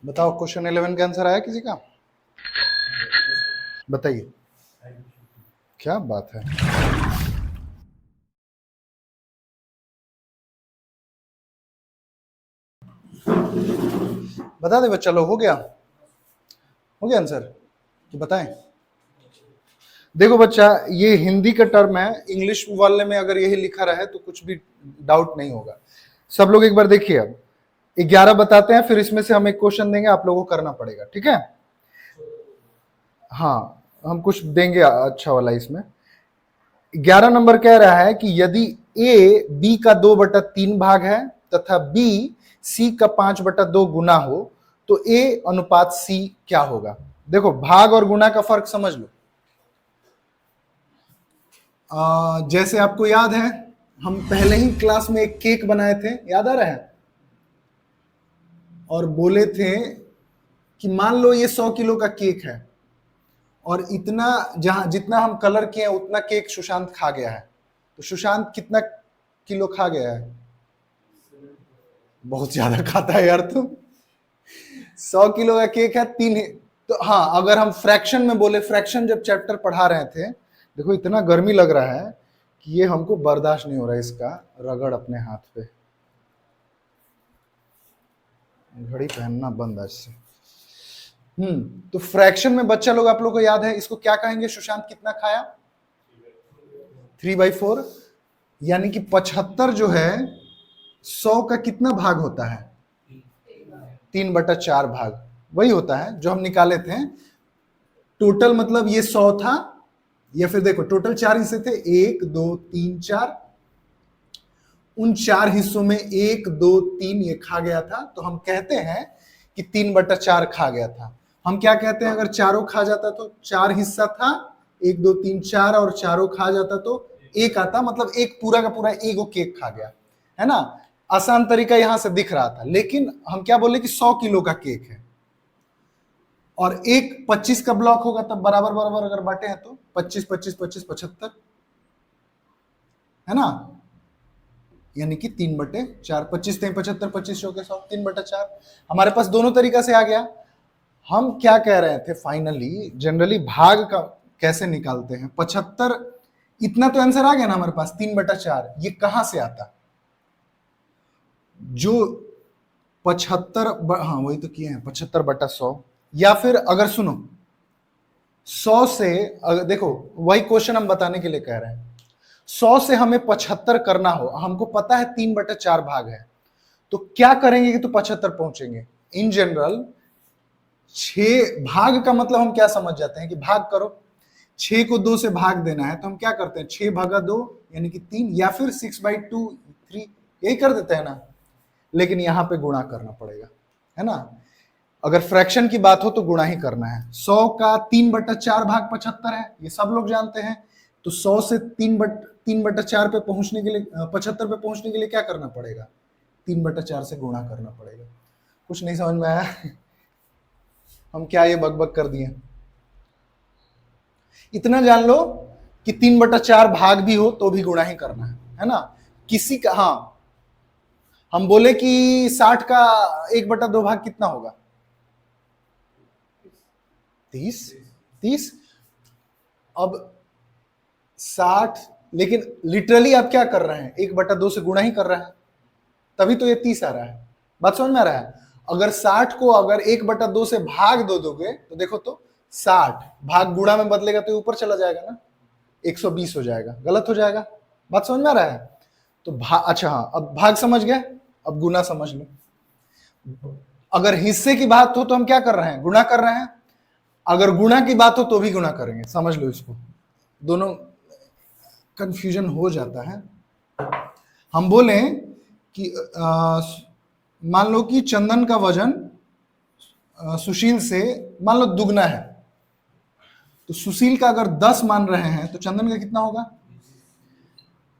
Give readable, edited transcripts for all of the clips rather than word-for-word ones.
बताओ क्वेश्चन 11 का आंसर आया किसी का? बताइए। क्या बात है। बता दे बच्चा लोग, हो गया? हो गया आंसर? तो बताएं। देखो बच्चा, ये हिंदी का टर्म है, इंग्लिश वाले में अगर यही लिखा रहे तो कुछ भी डाउट नहीं होगा। सब लोग एक बार देखिए, अब 11 बताते हैं, फिर इसमें से हम एक क्वेश्चन देंगे, आप लोगों को करना पड़ेगा, ठीक है? हाँ, हम कुछ देंगे अच्छा वाला इसमें। 11 नंबर कह रहा है कि यदि ए बी का 2/3 भाग है तथा बी सी का 5/2 गुना हो तो ए अनुपात सी क्या होगा? देखो, भाग और गुना का फर्क समझ लो। जैसे आपको याद है, हम पहले ही क्लास में एक केक बनाए थे, याद आ रहा है? और बोले थे कि मान लो ये 100 किलो का केक है और इतना जहां जितना हम कलर किए हैं उतना केक सुशांत खा गया है, तो सुशांत कितना किलो खा गया है? बहुत ज्यादा खाता है यार तुम। 100 किलो का केक है, तीन। तो हाँ, अगर हम फ्रैक्शन में बोले, फ्रैक्शन जब चैप्टर पढ़ा रहे थे, देखो इतना गर्मी लग रहा है कि ये हमको बर्दाश्त नहीं हो रहा है, इसका रगड़ अपने हाथ पे। घड़ी पहनना बंद आज से। तो फ्रैक्शन में बच्चा लोग, आप लोग को याद है इसको क्या कहेंगे? सुशांत कितना खाया? 3/4, यानी कि 75 जो है 100 का कितना भाग होता है? 3/4 भाग, वही होता है जो हम निकाले थे। टोटल मतलब ये 100 था, या फिर देखो टोटल 4 हिस्से थे, 1 2 3 4। उन 4 हिस्सों में 1 2 3 ये खा गया था, तो हम कहते हैं कि 3/4 खा गया था। हम क्या कहते हैं, अगर चारों खा जाता तो 4 हिस्सा था, 1 2 3 4, और चारों खा जाता तो 1 आता, मतलब एक पूरा का पूरा एगो केक खा गया, है ना? आसान तरीका यहां से दिख रहा था, लेकिन हम क्या बोले कि 100 किलो का केक है और एक 25 का ब्लॉक होगा, तब बराबर बराबर अगर बांटे हैं तो 25 25 25 75, है ना? यानी कि 3/4, 25 3 75, 25 चौके 100, 3/4 हमारे पास दोनों तरीका से आ गया। हम क्या कह रहे थे फाइनली, जनरली भाग का कैसे निकालते हैं? 75, इतना तो आंसर आ गया ना हमारे पास, 3/4। ये कहां से आता? जो 75, हाँ वही तो किए हैं, 75/100। या फिर अगर सुनो, 100 से, अगर देखो वही क्वेश्चन हम बताने के लिए कह रहे हैं, 100 से हमें 75 करना हो, हमको पता है 3/4 भाग है, तो क्या करेंगे कि तो 75 पहुंचेंगे? इन जनरल 6 भाग का मतलब हम क्या समझ जाते हैं कि भाग करो, 6 को 2 से भाग देना है, तो हम क्या करते हैं, 6 भागा 2 यानी कि 3, या फिर 6/2 3, यही कर देते हैं ना। लेकिन यहां पे गुणा करना पड़ेगा, है ना? अगर फ्रैक्शन की बात हो तो गुणा ही करना है। 100 का 3/4 भाग 75 है, ये सब लोग जानते हैं। तो 100 से 3/4 पे पहुंचने के लिए, 75 पे पहुंचने के लिए क्या करना पड़ेगा? 3/4 से गुणा करना पड़ेगा। कुछ नहीं समझ में आया? हम क्या ये बकबक कर दिए? इतना जान लो कि 3/4 भाग भी हो तो भी गुणा ही करना है ना? किसी का, हाँ, हम बोले कि 60 का 1/2 भाग कितना होगा? 30। 30। अब 60, लेकिन लिटरली आप क्या कर रहे हैं, 1/2 से गुणा ही कर रहे हैं, तभी तो ये 30 आ रहा है। बात समझ में आ रहा है? अगर 60 को अगर 1/2 से भाग दो दोगे तो देखो तो 60 भाग गुणा में बदलेगा तो ऊपर चला जाएगा ना, 120 हो जाएगा, गलत हो जाएगा। बात समझ में आ रहा है? तो अच्छा हाँ, अब भाग समझ गए, अब गुना समझ लो। अगर हिस्से की बात हो तो हम क्या कर रहे हैं, गुणा कर रहे हैं। अगर गुणा की बात हो तो भी गुणा करेंगे, समझ लो इसको, दोनों कंफ्यूजन हो जाता है। हम बोले कि मान लो कि चंदन का वजन सुशील से मान लो दुगना है, तो सुशील का अगर 10 मान रहे हैं तो चंदन का कितना होगा?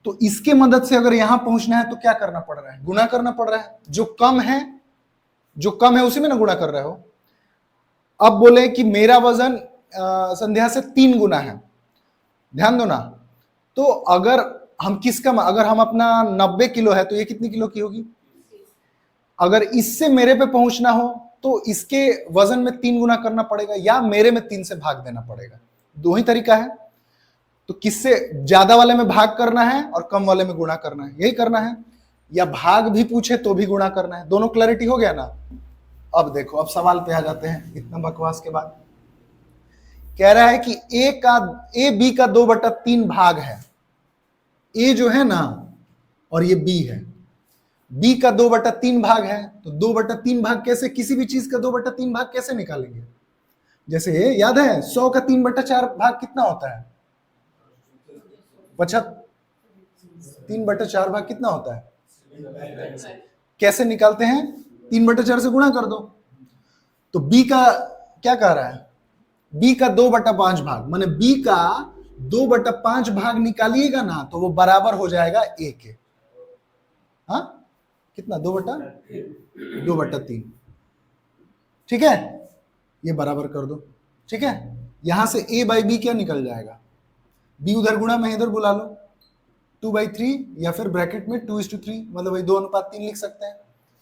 तो इसके मदद से अगर यहां पहुंचना है तो क्या करना पड़ रहा है? गुणा करना पड़ रहा है। जो कम है, जो कम है उसी में ना गुणा कर रहे हो। अब बोले कि मेरा वजन संध्या से 3 गुना है, ध्यान दो ना। तो अगर हम किसका, अगर हम अपना 90 किलो है तो ये कितनी किलो की होगी? अगर इससे मेरे पे पहुंचना हो तो इसके वजन में 3 गुना करना पड़ेगा या मेरे में 3 से भाग देना पड़ेगा। दो ही तरीका है। तो किससे ज्यादा वाले में भाग करना है और कम वाले में गुणा करना है, यही करना है। या भाग भी पूछे तो भी गुणा करना है। दोनों क्लैरिटी हो गया ना। अब देखो, अब सवाल पे आ जाते हैं। इतना बकवास के बाद कह रहा है कि ए बी का 2/3 भाग है। ए जो है ना और ये बी है, बी का 2/3 भाग है। तो 2/3 भाग कैसे, किसी भी चीज का 2/3 भाग कैसे निकालेंगे? जैसे याद है 100 का 3/4 भाग कितना होता है? 3/4 भाग कितना होता है? कैसे निकालते हैं? 3/4 से गुणा कर दो। तो बी का क्या कह रहा है? बी का 2/5 भाग, माने बी का 2/5 भाग निकालिएगा ना तो वो बराबर हो जाएगा ए के। हाँ कितना? 2/3। ठीक है, ये बराबर कर दो। ठीक है, यहां से a बाई बी क्या निकल जाएगा? b उधर गुणा में इधर बुला लो, 2/3 या फिर ब्रैकेट में 2:3, मतलब वही 2:3 लिख सकते हैं।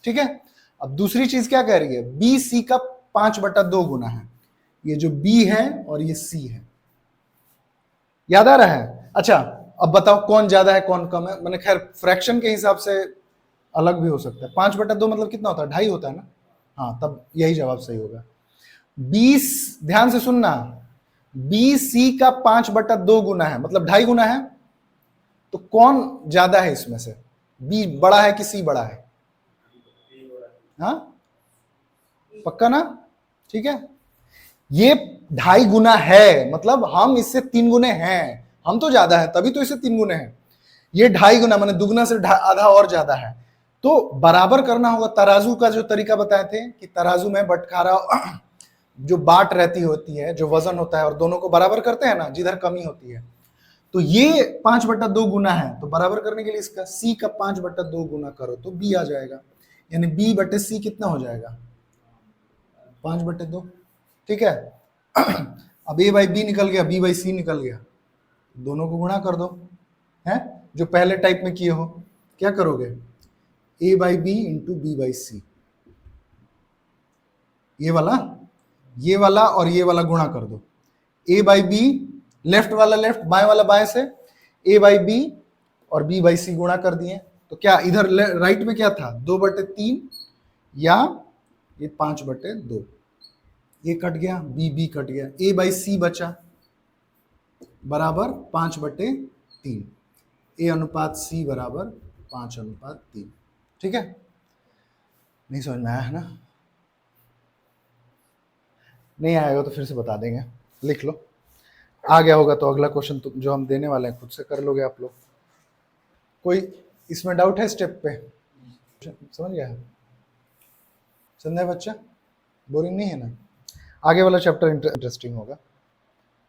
ठीक है, अब दूसरी चीज क्या कह रही है? बी सी का 5/2 गुना है। ये जो b है और ये c है, याद आ रहा है? अच्छा, अब बताओ कौन ज्यादा है कौन कम है? मैंने खैर फ्रैक्शन के हिसाब से अलग भी हो सकता है। 5/2 मतलब कितना होता है? 2.5 होता है ना। हाँ, तब यही जवाब सही होगा। 20, ध्यान से सुनना, बी सी का 5/2 गुना है, मतलब 2.5 गुना है। तो कौन ज्यादा है इसमें से? बी बड़ा है कि सी बड़ा है? हाँ पक्का ना? ठीक है, ये 2.5 गुना है, मतलब हम इससे 3 गुने हैं। हम तो ज्यादा है तभी तो इससे 3 गुने हैं। ये 2.5 गुना माने दुगना से आधा और ज्यादा है। तो बराबर करना होगा। तराजू का जो तरीका बताए थे कि तराजू में बटखारा जो बाट रहती होती है, जो वजन होता है, और दोनों को बराबर करते हैं ना जिधर कमी होती है। तो ये 5/2 गुना है, तो बराबर करने के लिए इसका सी का 5/2 गुना करो तो बी आ जाएगा। यानी बी बटे सी कितना हो जाएगा? 5/2। ठीक है, अब ए बाई बी निकल गया, बी बाई सी निकल गया, दोनों को गुणा कर दो। है जो पहले टाइप में किए हो, क्या करोगे? A by B into B by C, ये वाला और ये वाला गुणा कर दो। ए बाई बी, लेफ्ट वाला लेफ्ट, बाएं वाला बाएं से, ए बाई बी और बी बाई सी गुणा कर दिए। तो क्या इधर राइट में क्या था? 2/3 या ये 5/2, ये कट गया, बी बी कट गया, ए बाई सी बचा बराबर 5/3। ए अनुपात सी बराबर 5/3। ठीक है, नहीं समझ में आया है ना? नहीं आएगा तो फिर से बता देंगे, लिख लो। आ गया होगा तो अगला क्वेश्चन तो जो हम देने वाले हैं खुद से कर लोगे आप लोग। कोई इसमें डाउट है स्टेप पे? समझ गया है? समझा है बच्चा? बोरिंग नहीं है ना? आगे वाला चैप्टर इंटरेस्टिंग होगा।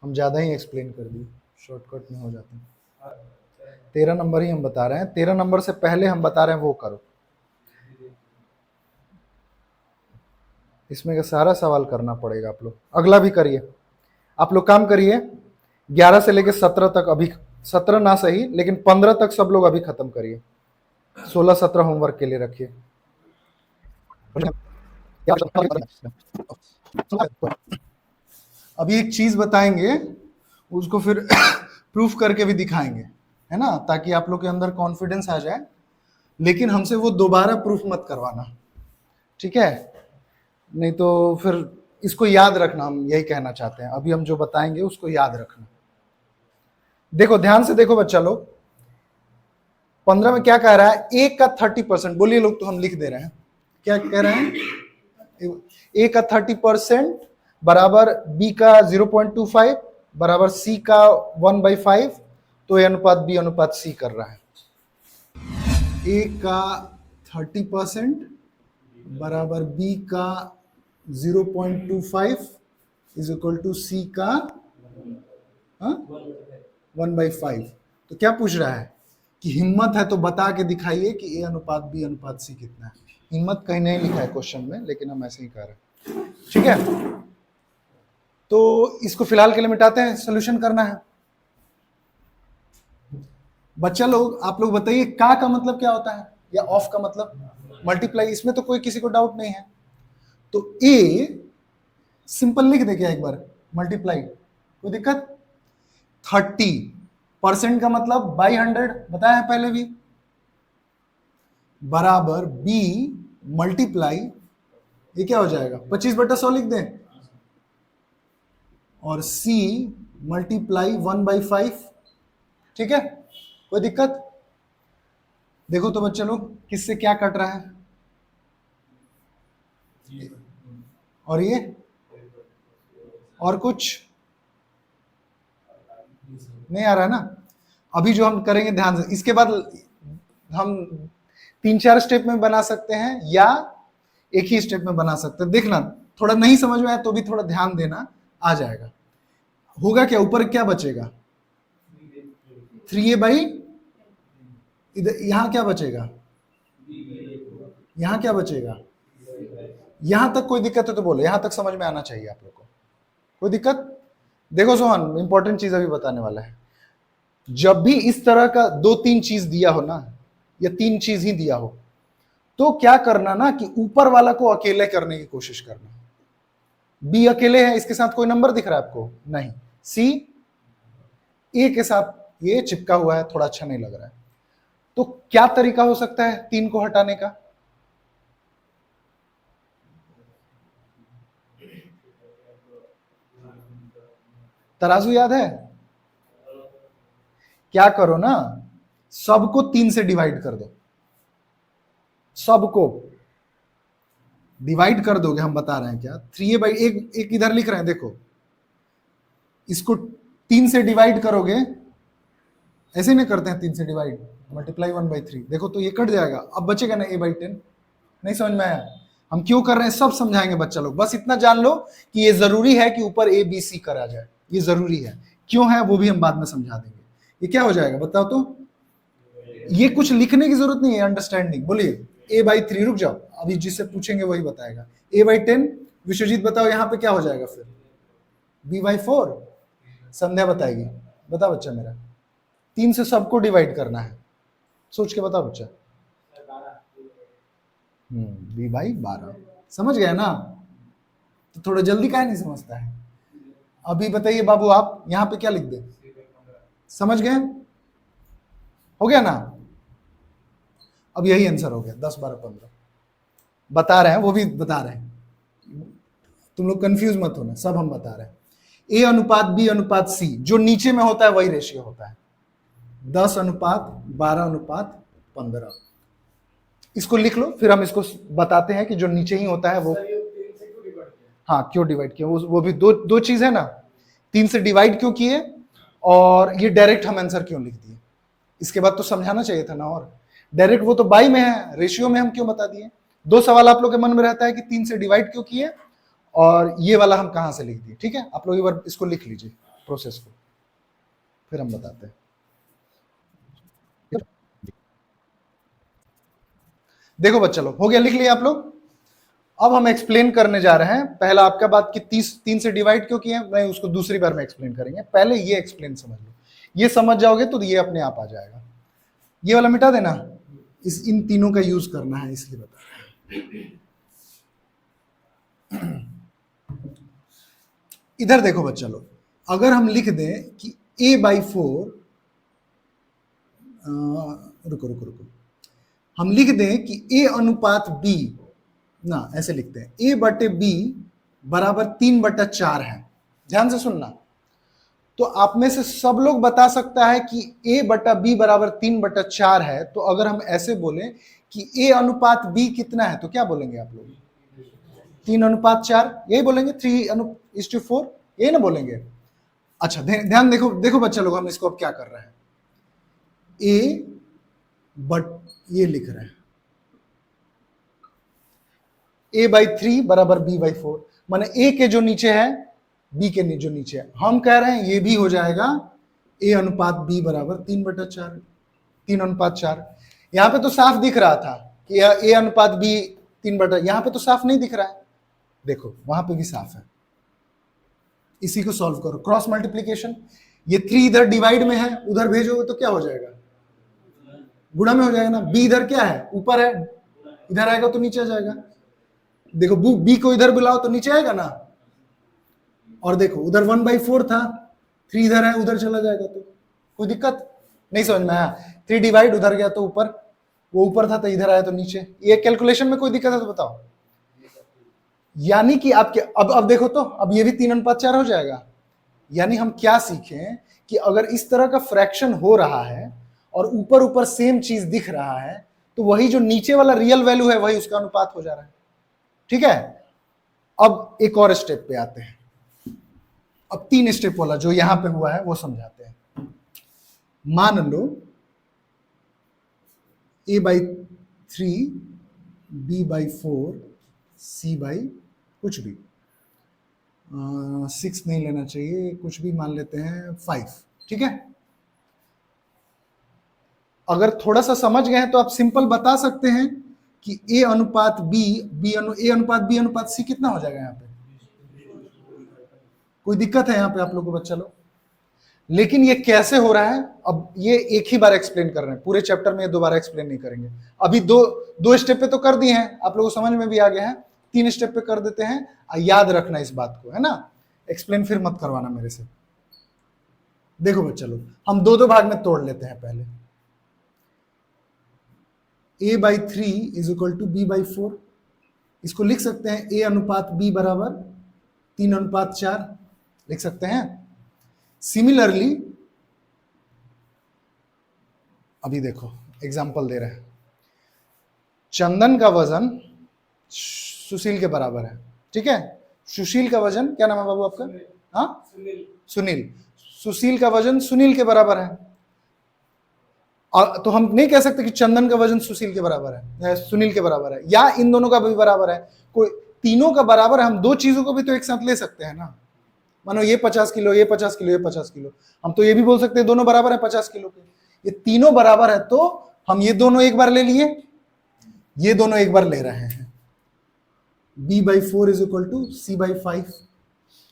हम ज़्यादा ही एक्सप्लेन कर दिए, शॉर्टकट में हो जाते हैं। 13 नंबर ही हम बता रहे हैं। 13 नंबर से पहले हम बता रहे हैं वो करो। इसमें का सारा सवाल करना पड़ेगा आप लोग। अगला भी करिए। आप लोग काम करिए 11 से लेकर 17 तक, अभी 17 ना सही लेकिन 15 तक सब लोग अभी खत्म करिए। 16-17 होमवर्क के लिए रखिए। अभी एक चीज बताएंगे, उसको फिर प्रूफ करके भी दिखाएंगे, है ना, ताकि आप लोग के अंदर कॉन्फिडेंस आ जाए। लेकिन हमसे वो दोबारा प्रूफ मत करवाना, ठीक है? नहीं तो फिर इसको याद रखना, हम यही कहना चाहते हैं। अभी हम जो बताएंगे उसको याद रखना। देखो ध्यान से देखो बच्चा लोग, 15 में क्या कह रहा है? ए का 30%, बोलिए लोग, तो हम लिख दे रहे हैं। क्या कह रहे हैं? ए का 30% बराबर बी का 0.25 बराबर सी का 1/5। तो ए अनुपात बी अनुपात सी कर रहा है। ए का 30% बराबर बी का 0.25 इज इक्वल टू सी का 1/5। तो क्या पूछ रहा है कि हिम्मत है तो बता के दिखाइए कि ए अनुपात बी अनुपात सी कितना है। हिम्मत कहीं नहीं लिखा है क्वेश्चन में, लेकिन हम ऐसे ही कर रहे हैं, ठीक है? तो इसको फिलहाल के लिए मिटाते हैं, सोल्यूशन करना है। बच्चा लोग आप लोग बताइए का मतलब क्या होता है, या ऑफ का मतलब मल्टीप्लाई। इसमें तो कोई किसी को डाउट नहीं है। तो ए सिंपल लिख दे क्या एक बार, मल्टीप्लाई, कोई दिक्कत? 30% का मतलब बाई 100 बताया है पहले भी, बराबर बी मल्टीप्लाई, ये क्या हो जाएगा 25/100 लिख दें, और सी मल्टीप्लाई 1/5, ठीक है, कोई दिक्कत? देखो तो बच्चे लोग किससे क्या कट रहा है, और ये, और कुछ नहीं आ रहा है ना? अभी जो हम करेंगे ध्यान से, इसके बाद हम 3-4 स्टेप में बना सकते हैं या एक ही स्टेप में बना सकते हैं। देखना थोड़ा नहीं समझ में आया तो भी थोड़ा ध्यान देना, आ जाएगा। होगा क्या, ऊपर क्या बचेगा 3a/, इधर यहां क्या बचेगा, यहां क्या बचेगा, यहां तक कोई दिक्कत है तो बोलो, यहां तक समझ में आना चाहिए आप लोग को, कोई दिक्कत? देखो सोहन, इंपॉर्टेंट चीज अभी बताने वाला है। जब भी इस तरह का 2-3 चीज दिया हो ना, या 3 चीज ही दिया हो, तो क्या करना ना कि ऊपर वाला को अकेले करने की कोशिश करना। बी अकेले है, इसके साथ कोई नंबर दिख रहा है आपको? नहीं। सी ए के साथ ये चिपका हुआ है, थोड़ा अच्छा नहीं लग रहा है, तो क्या तरीका हो सकता है 3 को हटाने का? तराजू याद है? क्या करो ना, सबको 3 से डिवाइड कर दो, सबको डिवाइड कर दोगे, हम बता रहे हैं क्या, 3a/, एक इधर लिख रहे हैं देखो, इसको 3 से डिवाइड करोगे, ऐसे नहीं करते हैं 3 से डिवाइड, मल्टीप्लाई 1/3, देखो तो ये कट जाएगा, अब बचेगा ना a/10। नहीं समझ में आया? हम क्यों कर रहे हैं सब समझाएंगे बच्चा लोग, बस इतना जान लो कि ये जरूरी है कि ऊपर a b c करा जाए, ये जरूरी है, क्यों है वो भी हम बाद में समझा देंगे। ये क्या हो जाएगा बताओ तो, ये कुछ लिखने की जरूरत नहीं है, अंडरस्टैंडिंग। बोलिए a/3, रुक जाओ, अभी जिससे पूछेंगे वही बताएगा। a/10, विश्वजीत बताओ यहाँ पे क्या हो जाएगा फिर, b/4, संध्या बताएगी, बता बच्चा मेरा, 3 से सबको डिवाइड करना है, सोच के बताओ बच्चा। b/12, समझ गया ना? तो थोड़ा जल्दी काहे नहीं समझता है? अभी बताइए बाबू, आप यहाँ पे क्या लिख दे, समझ गए? हो गया ना? अब यही आंसर हो गया, 10, 12, 15 बता रहे हैं, वो भी बता रहे हैं, तुम लोग कंफ्यूज मत होना, सब हम बता रहे हैं। A/B/C, जो नीचे में होता है वही रेशियो होता है, 10:12:15। इसको लिख लो, फिर हम इसको बताते हैं कि जो नीचे ही होता है वो, हाँ क्यों डिवाइड किया, वो भी दो चीज है ना, 3 से डिवाइड क्यों किए, और ये डायरेक्ट हम आंसर क्यों लिख दिए, इसके बाद तो समझाना चाहिए था ना। और डायरेक्ट वो तो बाई में है, रेशियो में हम क्यों बता दिए? 2 सवाल आप लोग के मन में रहता है कि 3 से डिवाइड क्यों किए, और ये वाला हम कहां से लिख दिए। ठीक है, आप लोग एक बार इसको लिख लीजिए प्रोसेस को, फिर हम बताते हैं। देखो बच्चा लोग, हो गया, लिख लिया आप लोग? अब हम एक्सप्लेन करने जा रहे हैं। पहला आपका बात कि 3 से डिवाइड क्यों किए, मैं उसको दूसरी बार में एक्सप्लेन करेंगे, पहले ये एक्सप्लेन समझ लो, ये समझ जाओगे तो ये अपने आप आ जाएगा। ये वाला मिटा देना, इन तीनों का यूज करना है, इसलिए बता रहे हैं। इधर देखो बच्चा लोग, अगर हम लिख दें कि a/4, रुको रुको रुको, हम लिख दें कि a/b, ना ऐसे लिखते हैं, a/b बराबर 3/4 है। ध्यान से सुनना, तो आप में से सब लोग बता सकता है कि a/b बराबर 3/4 है, तो अगर हम ऐसे बोले कि a/b कितना है, तो क्या बोलेंगे आप लोग? 3/4, यही बोलेंगे, 3:4, यही ना बोलेंगे। अच्छा ध्यान देखो, देखो बच्चा लोग, हम इसको अब क्या कर रहे हैं, ये लिख रहे हैं a/3 बराबर b/4, माने a के जो नीचे है b के जो नीचे है, हम कह रहे हैं ये भी हो जाएगा a/b बराबर 3/4। यहां पे तो साफ दिख रहा था कि a/b 3/, यहां पे तो साफ नहीं दिख रहा है, देखो वहां पे भी साफ है। इसी को सॉल्व करो, क्रॉस मल्टीप्लीकेशन, ये 3 इधर डिवाइड में है, उधर भेजोगे तो क्या हो जाएगा, गुणा में हो जाएगा ना। b इधर क्या है, ऊपर है, इधर आएगा तो नीचे आ जाएगा। देखो बी को इधर बुलाओ तो नीचे आएगा ना, और देखो उधर 1/4 था, 3 इधर है, उधर चला जाएगा, तो कोई दिक्कत नहीं। समझ में आया? 3 डिवाइड उधर गया तो ऊपर, वो ऊपर था तो इधर आया तो नीचे। ये कैलकुलेशन में कोई दिक्कत है तो बताओ। यानी कि आपके अब देखो तो अब ये भी 3:4 हो जाएगा। यानी हम क्या सीखें कि अगर इस तरह का फ्रैक्शन हो रहा है और ऊपर ऊपर सेम चीज दिख रहा है, तो वही जो नीचे वाला रियल वैल्यू है वही उसका अनुपात हो जा रहा है। ठीक है, अब एक और स्टेप पे आते हैं। अब 3 स्टेप वाला जो यहां पे हुआ है वो समझाते हैं। मान लो a/3 b/4 c/ कुछ भी 6 नहीं लेना चाहिए, कुछ भी मान लेते हैं 5। ठीक है, अगर थोड़ा सा समझ गए हैं तो आप सिंपल बता सकते हैं कि a अनुपात b, a अनुपात b अनुपात c कितना हो जाएगा यहाँ पे। कोई दिक्कत है यहाँ पे आप लोगों को बच्चा लोग? लेकिन ये कैसे हो रहा है, अब ये एक ही बार एक्सप्लेन कर रहे हैं, पूरे चैप्टर में दोबारा एक्सप्लेन नहीं करेंगे। अभी दो स्टेप पे तो कर दिए हैं, आप लोगों को समझ में भी आ गया है। 3 स्टेप पे कर देते हैं, याद रखना इस बात को, है ना। एक्सप्लेन फिर मत करवाना मेरे से। देखो बच्चा लोग, हम दो भाग में तोड़ लेते हैं। पहले a/3 is equal to b/4, इसको लिख सकते हैं a अनुपात b बराबर 3:4 लिख सकते हैं। सिमिलरली अभी देखो एग्जाम्पल दे रहे हैं, चंदन का वजन सुशील के बराबर है। ठीक है, सुशील का वजन, क्या नाम है बाबू आपका? हाँ, सुनील। सुशील का वजन सुनील के बराबर है। तो हम नहीं कह सकते कि चंदन का वजन सुशील के बराबर है, सुनील के बराबर है, या इन दोनों का भी बराबर है। कोई तीनों का बराबर है, हम दो चीजों को भी तो एक साथ ले सकते हैं ना। मानो ये 50 किलो, ये 50 किलो, ये 50 किलो, हम तो ये भी बोल सकते हैं दोनों बराबर है 50 किलो के। ये तीनों बराबर है तो हम ये दोनों एक बार ले लिए, ये दोनों एक बार ले रहे हैं। b/4 is equal to c/5,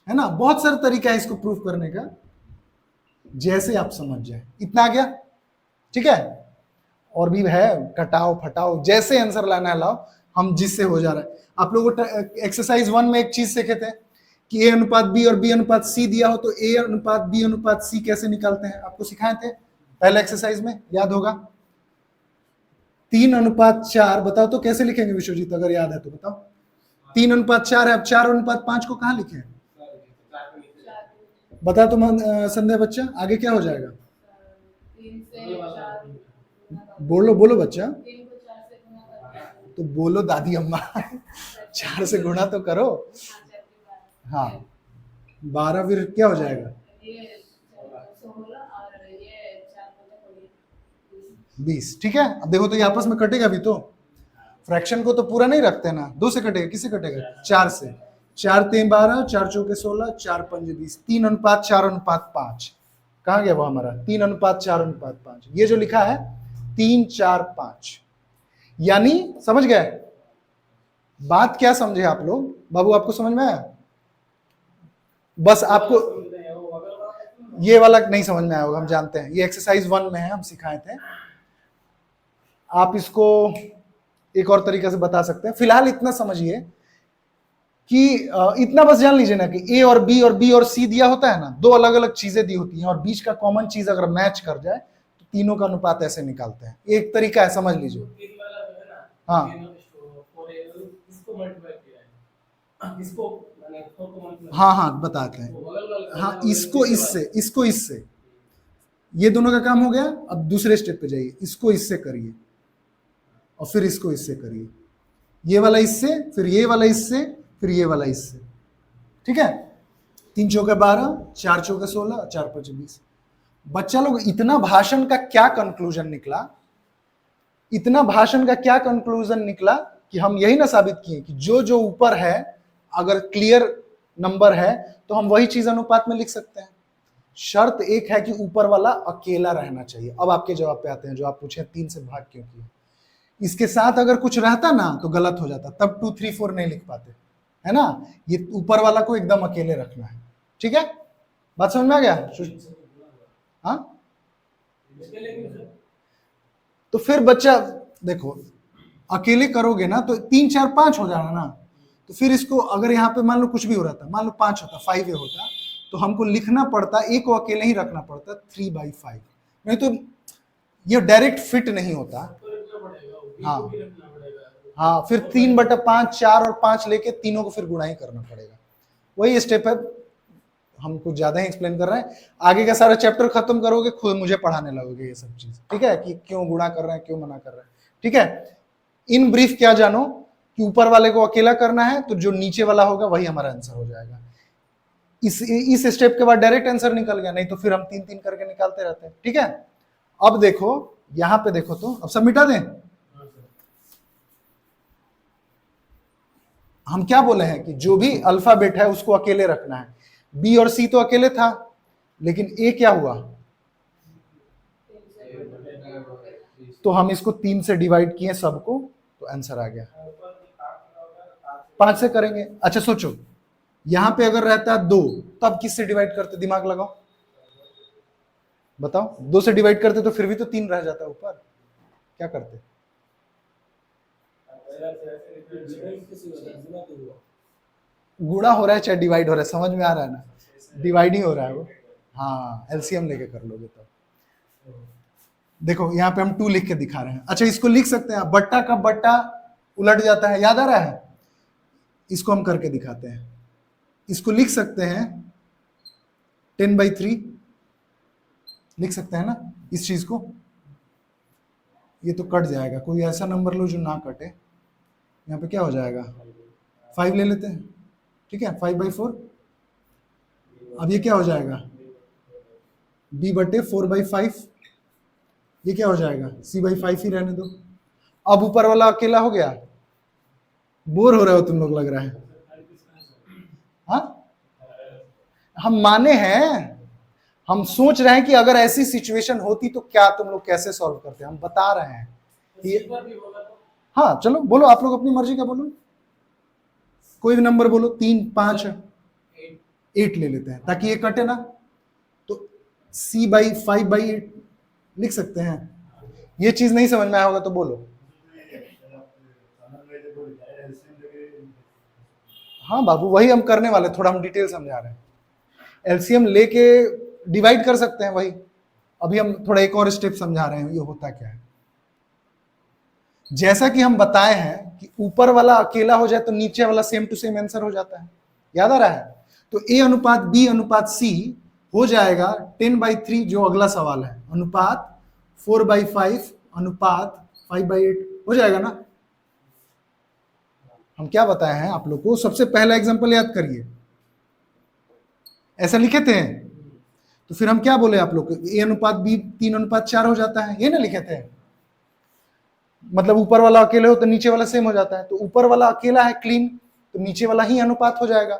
है ना। बहुत सारा तरीका है इसको प्रूफ करने का, जैसे आप समझ जाए। इतना आ गया? ठीक है, और भी है, कटाओ फटाओ, जैसे आंसर लाना है लाओ, हम जिससे हो जा रहा है। आप लोगों को एक्सरसाइज 1 में एक चीज सीखे थे कि a अनुपात b और b अनुपात c दिया हो तो a अनुपात b अनुपात c कैसे निकालते हैं, आपको सिखाए थे पहले एक्सरसाइज में, याद होगा। 3:4 बताओ तो कैसे लिखेंगे विश्वजीत, अगर याद है तो बताओ। 3:4 है, अब 4:5 को कहाँ लिखे? बता तो संध्या बच्चा, आगे क्या हो जाएगा? बोलो बोलो बच्चा, तो बोलो दादी अम्मा 4 से गुणा तो करो। हाँ, 12 फिर क्या हो जाएगा? 20। ठीक है, अब देखो तो ये आपस में कटेगा भी तो, फ्रैक्शन को तो पूरा नहीं रखते ना, 2 से कटेगा, किससे कटेगा? 4 से। 4 3 12, 4 चौके 16, 4 5 20, 3:4:5। कहाँ गया वो हमारा 3:4:5? ये जो लिखा है 3 4 5, यानी समझ गए बात? क्या समझे आप लोग? बाबू आपको समझ में आया? बस आपको ये वाला नहीं समझ में आया होगा, हम जानते हैं, ये एक्सरसाइज 1 में है, हम सिखाए थे। आप इसको एक और तरीके से बता सकते हैं। फिलहाल इतना समझिए कि इतना बस जान लीजिए ना कि ए और बी और सी दिया होता है ना, दो अलग अलग चीजें दी होती हैं और बीच का कॉमन चीज अगर मैच कर जाए तो तीनों का अनुपात ऐसे निकालते हैं। एक तरीका है, समझ लीजिए। हाँ हाँ हाँ बताते हैं। हाँ, इसको इससे ये दोनों का काम हो गया। अब दूसरे स्टेप पे जाइए, इसको इससे करिए और फिर इसको इससे करिए, ये वाला इससे, फिर ये वाला इससे, फिर ये वाला इससे। ठीक है, 3 चौके 12, 4 चौके 16, 4 5 20। बच्चा लोग, इतना भाषण का क्या कंक्लूजन निकला? इतना भाषण का क्या कंक्लूजन निकला कि हम यही ना साबित किए कि जो जो ऊपर है अगर क्लियर नंबर है तो हम वही चीज अनुपात में लिख सकते हैं। शर्त एक है कि ऊपर वाला अकेला रहना चाहिए। अब आपके जवाब पे आते हैं, जो आप पूछे 3 से भाग क्यों किया। इसके साथ अगर कुछ रहता ना तो गलत हो जाता, तब 2 3 4 नहीं लिख पाते, है ना। ये ऊपर वाला को एकदम अकेले रखना है। ठीक है, बात समझ में आ गया? हाँ, तो फिर बच्चा देखो, अकेले करोगे ना तो 3 4 5 हो जाना ना, तो फिर इसको अगर यहाँ पे मान लो कुछ भी हो रहा था, मान लो 5 होता, 5A होता, तो हमको लिखना पड़ता, ए को अकेले ही रखना पड़ता 3/5, नहीं तो ये डायरेक्ट फिट नहीं होता। हाँ हाँ, फिर 3/5, 4 और 5 लेके तीनों को फिर गुणा ही करना पड़ेगा। वही स्टेप है, हम कुछ ज्यादा ही एक्सप्लेन कर रहे हैं। आगे का सारा चैप्टर खत्म करोगे खुद मुझे पढ़ाने लगोगे ये सब चीज, ठीक है, कि क्यों गुणा कर रहे हैं, क्यों मना कर रहे हैं, ठीक है। इन ब्रीफ क्या जानो कि ऊपर वाले को अकेला करना है, तो जो नीचे वाला होगा वही हमारा आंसर हो जाएगा। इस स्टेप के बाद डायरेक्ट आंसर निकल गया, नहीं तो फिर हम 3-3 करके निकालते रहते हैं, ठीक है। अब देखो यहां पे देखो, तो अब सब मिटा दें। हम क्या बोले हैं कि जो भी अल्फाबेट है उसको अकेले रखना है। बी और सी तो अकेले था, लेकिन ए क्या हुआ, तो हम इसको 3 से डिवाइड किए सबको, तो आंसर आ गया। 5 से करेंगे। अच्छा सोचो, यहां पे अगर रहता है 2, तब किससे डिवाइड करते, दिमाग लगाओ बताओ। 2 से डिवाइड करते तो फिर भी तो 3 रह जाता ऊपर, क्या करते? गुणा हो रहा है चाहे डिवाइड हो रहा है, समझ में आ रहा है ना, डिवाइड ही हो रहा है वो। हाँ, एलसीएम लेके कर लोगे तो। देखो यहाँ पे हम 2 लिख के दिखा रहे हैं। अच्छा इसको लिख सकते हैं, बट्टा का बट्टा उलट जाता है, याद आ रहा है? इसको हम करके दिखाते हैं। इसको लिख सकते हैं 10/3, लिख सकते हैं ना इस चीज को। ये तो कट जाएगा, कोई ऐसा नंबर लो जो ना कटे। यहाँ पे क्या हो जाएगा, 5 ले लेते हैं, ठीक है, 5/4। अब ये क्या हो जाएगा, b/4/5। ये क्या हो जाएगा, c/5 ही रहने दो। अब ऊपर वाला अकेला हो गया। बोर हो रहे हो तुम लोग लग रहा है। हाँ, हम माने हैं, हम सोच रहे हैं कि अगर ऐसी सिचुएशन होती तो क्या तुम लोग कैसे सॉल्व करते, हम बता रहे हैं ये। हाँ चलो बोलो, आप लोग अपनी मर्जी का बोलो, कोई भी नंबर बोलो। 3, 5, 8 ले लेते हैं ताकि ये कटे ना, तो c/5/8 लिख सकते हैं। ये चीज नहीं समझ में आया होगा तो बोलो। हाँ बाबू, वही हम करने वाले, थोड़ा हम डिटेल समझा रहे हैं। एलसीएम लेके डिवाइड कर सकते हैं, वही अभी हम थोड़ा एक और स्टेप समझा रहे हैं ये होता क्या है। जैसा कि हम बताए हैं कि ऊपर वाला अकेला हो जाए तो नीचे वाला सेम टू सेम आंसर हो जाता है, याद आ रहा है? तो A/B/C हो जाएगा 10/3, जो अगला सवाल है, अनुपात 4/5 अनुपात 5/8 हो जाएगा ना। हम क्या बताए हैं आप लोग को, सबसे पहला एग्जांपल याद करिए, ऐसा लिखे थे। तो फिर हम क्या बोले आप लोग को, A/B 3/4 हो जाता है, ये ना लिखे थे। मतलब ऊपर वाला अकेले हो तो नीचे वाला सेम हो जाता है, तो ऊपर वाला अकेला है क्लीन, तो नीचे वाला ही अनुपात हो जाएगा।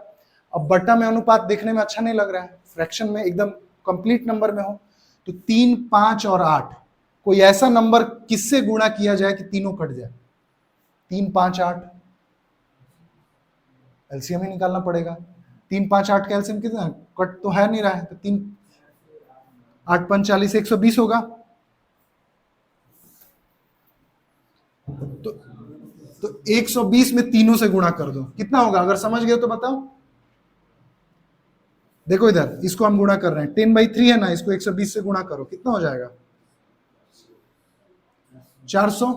अब बट्टा में अनुपात देखने में अच्छा नहीं लग रहा है, फ्रैक्शन में एकदम कंप्लीट नंबर में हो, तो 3, 5 और 8, कोई ऐसा नंबर किससे गुणा किया जाए कि तीनों कट जाए? 3, 5, 8, एलसीएम ही निकालना पड़ेगा। 3, 5, 8 का एलसीएम कितना, कट तो है नहीं रहा है, तो 3, 8, 5, 40, 120 होगा। तो 120 में तीनों से गुणा कर दो, कितना होगा? अगर समझ गए तो बताओ। देखो इधर, इसको हम गुणा कर रहे हैं, 10/3 है ना, इसको 120 से गुणा करो, कितना हो जाएगा? 400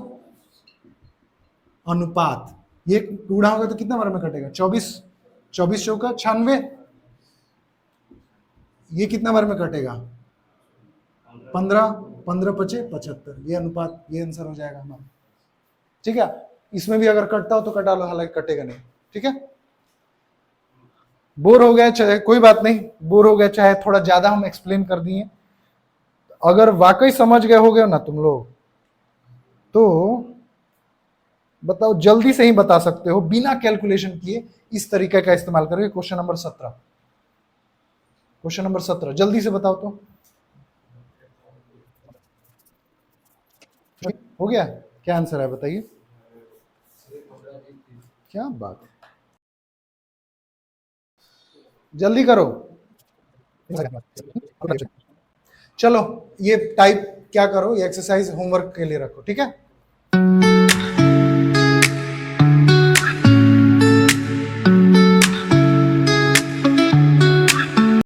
अनुपात, ये गुणा होगा तो कितना बार में कटेगा? 24, 24 चौका 96, ये कितना बार में कटेगा? 15, 15 पचे 75, ये अनुपात, ये आंसर हो जाएगा हमारा, ठीक है। इसमें भी अगर कटता हो तो कटा लो, हालांकि कटेगा नहीं, ठीक है। बोर हो गया चाहे कोई बात नहीं, बोर हो गया चाहे थोड़ा ज्यादा हम एक्सप्लेन कर दिए, अगर वाकई समझ गए हो गए ना तुम लोग, तो बताओ, जल्दी से ही बता सकते हो बिना कैलकुलेशन किए, इस तरीके का इस्तेमाल करके। क्वेश्चन नंबर 17, क्वेश्चन नंबर 17 जल्दी से बताओ तो। हो गया? क्या आंसर है बताइए? क्या बात है, जल्दी करो। चलो ये टाइप क्या करो, ये एक्सरसाइज होमवर्क के लिए रखो, ठीक है।